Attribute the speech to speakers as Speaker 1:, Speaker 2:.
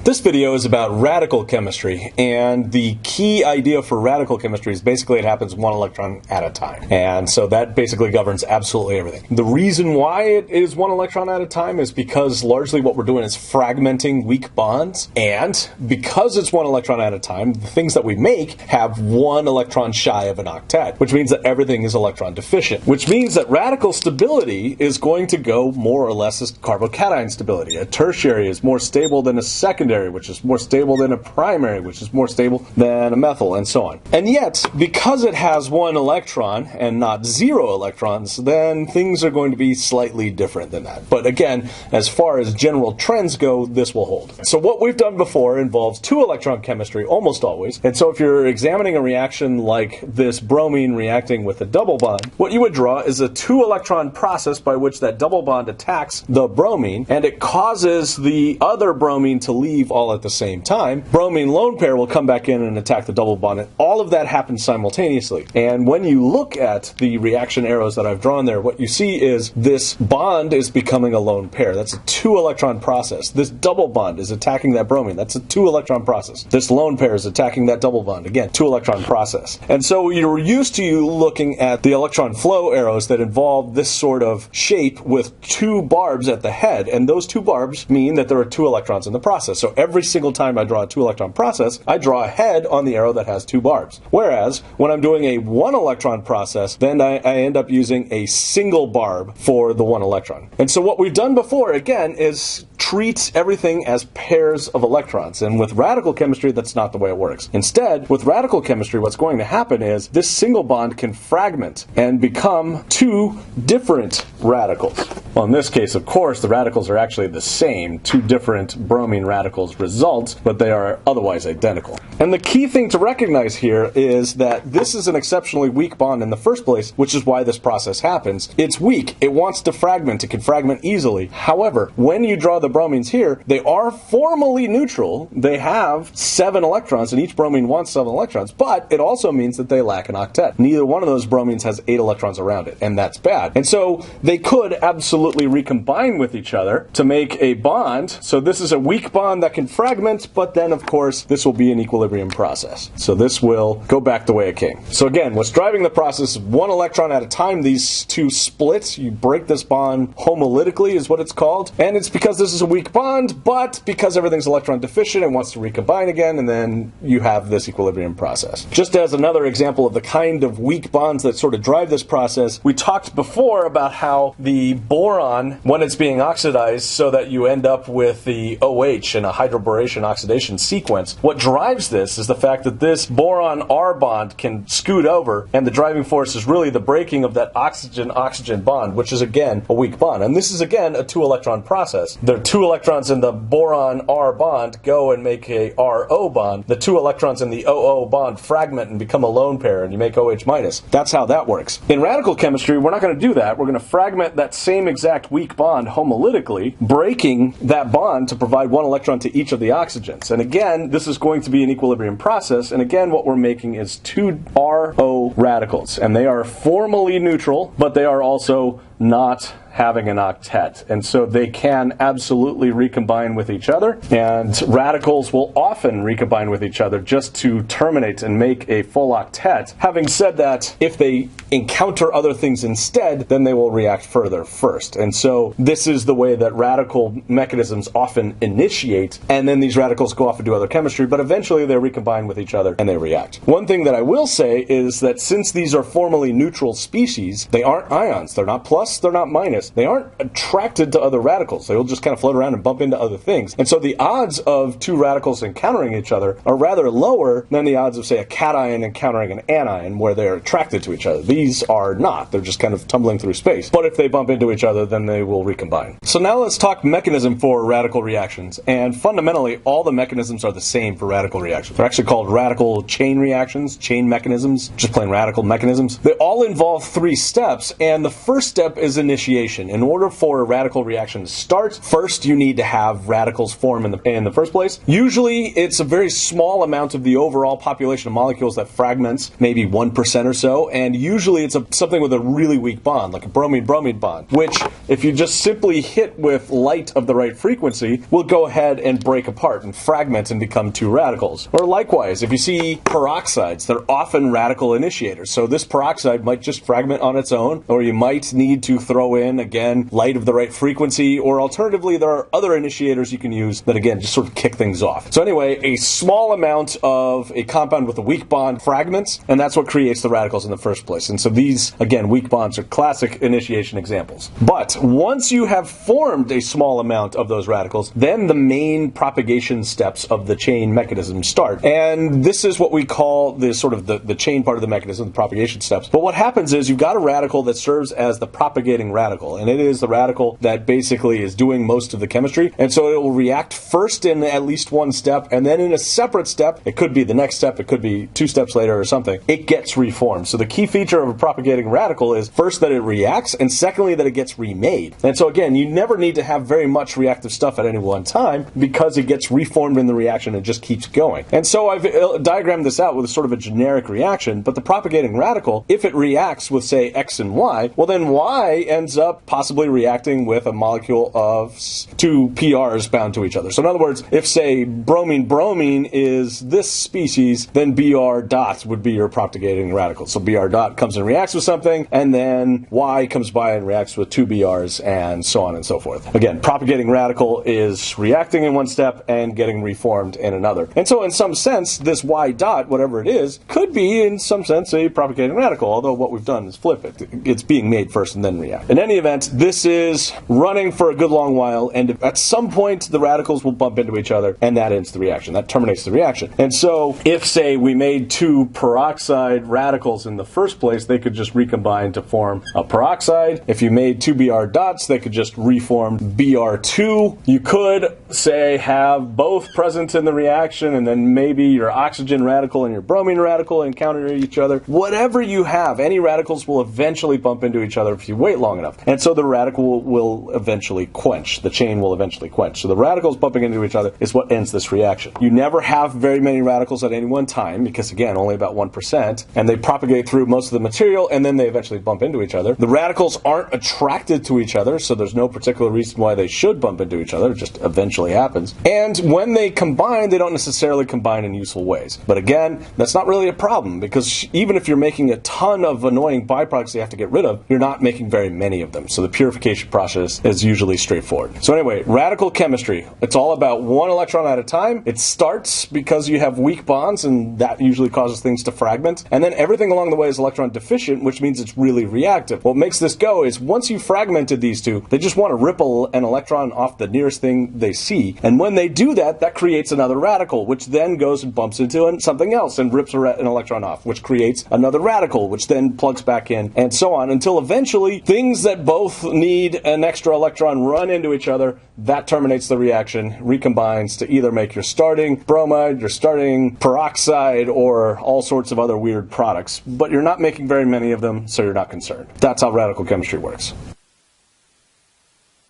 Speaker 1: This video is about radical chemistry, and the key idea for radical chemistry is basically it happens one electron at a time. And so that basically governs absolutely everything. The reason why it is one electron at a time is because largely what we're doing is fragmenting weak bonds, and because it's one electron at a time, the things that we make have one electron shy of an octet, which means that everything is electron deficient, which means that radical stability is going to go more or less as carbocation stability. A tertiary is more stable than a secondary, which is more stable than a primary, which is more stable than a methyl, and so on. And yet, because it has one electron and not zero electrons, then things are going to be slightly different than that. But again, as far as general trends go, this will hold. So what we've done before involves two electron chemistry, almost always. And so if you're examining a reaction like this bromine reacting with a double bond, what you would draw is a two electron process by which that double bond attacks the bromine, and it causes the other bromine to leave all at the same time. Bromine lone pair will come back in and attack the double bond, and all of that happens simultaneously. And when you look at the reaction arrows that I've drawn there, what you see is this bond is becoming a lone pair. That's a two electron process. This double bond is attacking that bromine. That's a two electron process. This lone pair is attacking that double bond. Again, two electron process. And so you're used to looking at the electron flow arrows that involve this sort of shape with two barbs at the head, and those two barbs mean that there are two electrons in the process. So every single time I draw a two electron process, I draw a head on the arrow that has two barbs. Whereas when I'm doing a one electron process, then I end up using a single barb for the one electron. And so what we've done before, again, is treat everything as pairs of electrons. And with radical chemistry, that's not the way it works. Instead, with radical chemistry, what's going to happen is this single bond can fragment and become two different radicals. Well, in this case, of course, the radicals are actually the same. Two different bromine radicals result, but they are otherwise identical. And the key thing to recognize here is that this is an exceptionally weak bond in the first place, which is why this process happens. It's weak. It wants to fragment. It can fragment easily. However, when you draw the bromines here, they are formally neutral. They have 7 electrons, and each bromine wants 7 electrons, but it also means that they lack an octet. Neither one of those bromines has 8 electrons around it, and that's bad. And so they could absolutely recombine with each other to make a bond. So this is a weak bond that can fragment, but then of course this will be an equilibrium process. So this will go back the way it came. So again, what's driving the process, one electron at a time, these two split. You break this bond homolytically is what it's called, and it's because this is a weak bond, but because everything's electron deficient, it wants to recombine again, and then you have this equilibrium process. Just as another example of the kind of weak bonds that sort of drive this process, we talked before about how the boron, when it's being oxidized so that you end up with the OH in a hydroboration oxidation sequence, what drives this is the fact that this boron R bond can scoot over, and the driving force is really the breaking of that oxygen-oxygen bond, which is again a weak bond. And this is again a two electron process. There are 2 electrons in the boron R bond go and make a RO bond. The 2 electrons in the OO bond fragment and become a lone pair, and you make OH minus. That's how that works. In radical chemistry, we're not going to do that. We're going to fragment that same exact weak bond homolytically, breaking that bond to provide 1 electron to each of the oxygens. And again, this is going to be an equilibrium process, and again what we're making is 2 RO radicals, and they are formally neutral, but they are also not having an octet, and so they can absolutely recombine with each other, and radicals will often recombine with each other just to terminate and make a full octet. Having said that, if they encounter other things instead, then they will react further first. And so this is the way that radical mechanisms often initiate, and then these radicals go off and do other chemistry, but eventually they recombine with each other and they react. One thing that I will say is that since these are formally neutral species, they aren't ions. They're not plus, they're not minus. They aren't attracted to other radicals. They will just kind of float around and bump into other things. And so the odds of 2 radicals encountering each other are rather lower than the odds of, say, a cation encountering an anion, where they're attracted to each other. These are not. They're just kind of tumbling through space. But if they bump into each other, then they will recombine. So now let's talk mechanism for radical reactions. And fundamentally, all the mechanisms are the same for radical reactions. They're actually called radical chain reactions, chain mechanisms, just plain radical mechanisms. They all involve 3 steps, and the first step is initiation. In order for a radical reaction to start, first you need to have radicals form in the first place. Usually it's a very small amount of the overall population of molecules that fragments, maybe 1% or so, and usually it's something with a really weak bond, like a bromine-bromine bond, which, if you just simply hit with light of the right frequency, will go ahead and break apart and fragment and become two radicals. Or likewise, if you see peroxides, they're often radical initiators. So this peroxide might just fragment on its own, or you might need to throw in, again, light of the right frequency, or alternatively, there are other initiators you can use that, again, just sort of kick things off. So anyway, a small amount of a compound with a weak bond fragments, and that's what creates the radicals in the first place. And so these, again, weak bonds are classic initiation examples. But once you have formed a small amount of those radicals, then the main propagation steps of the chain mechanism start. And this is what we call the sort of the chain part of the mechanism, the propagation steps. But what happens is you've got a radical that serves as the propagating radical, and it is the radical that basically is doing most of the chemistry. And so it will react first in at least one step, and then in a separate step, it could be the next step, it could be 2 steps later or something, it gets reformed. So the key feature of a propagating radical is first that it reacts, and secondly that it gets remade. And so again, you never need to have very much reactive stuff at any one time because it gets reformed in the reaction and just keeps going. And so I've diagrammed this out with a sort of a generic reaction, but the propagating radical, if it reacts with, say, X and Y, well then Y ends up possibly reacting with a molecule of 2 PRs bound to each other. So in other words, if, say, bromine-bromine is this species, then Br dot would be your propagating radical. So Br dot comes and reacts with something, and then Y comes by and reacts with 2 Brs, and so on and so forth. Again, propagating radical is reacting in one step and getting reformed in another. And so in some sense, this Y dot, whatever it is, could be in some sense a propagating radical, although what we've done is flip it. It's being made first and then react. In any event, this is running for a good long while, and at some point the radicals will bump into each other, and that ends the reaction. That terminates the reaction. And so if, say, we made 2 peroxide radicals in the first place, they could just recombine to form a peroxide. If you made 2 Br dots, they could just reform Br2. You could, say, have both present in the reaction, and then maybe your oxygen radical and your bromine radical encounter each other. Whatever you have, any radicals will eventually bump into each other if you wait long enough. And so the radical will eventually quench. The chain will eventually quench. So the radicals bumping into each other is what ends this reaction. You never have very many radicals at any one time because, again, only about 1%, and they propagate through most of the material, and then they eventually bump into each other. The radicals aren't attracted to each other, so there's no particular reason why they should bump into each other. It just eventually happens. And when they combine, they don't necessarily combine in useful ways. But again, that's not really a problem, because even if you're making a ton of annoying byproducts you have to get rid of, you're not making very many of them. So the purification process is usually straightforward. So anyway, radical chemistry. It's all about one electron at a time. It starts because you have weak bonds, and that usually causes things to fragment. And then everything along the way is electron deficient, which means it's really reactive. What makes this go is once you've fragmented these two, they just want to ripple an electron off the nearest thing they see. And when they do that, that creates another radical, which then goes and bumps into something else and rips an electron off, which creates another radical, which then plugs back in, and so on, until eventually things that both need an extra electron run into each other. That terminates the reaction, recombines to either make your starting bromide, your starting peroxide, or all sorts of other weird products. But you're not making very many of them, so you're not concerned. That's how radical chemistry works.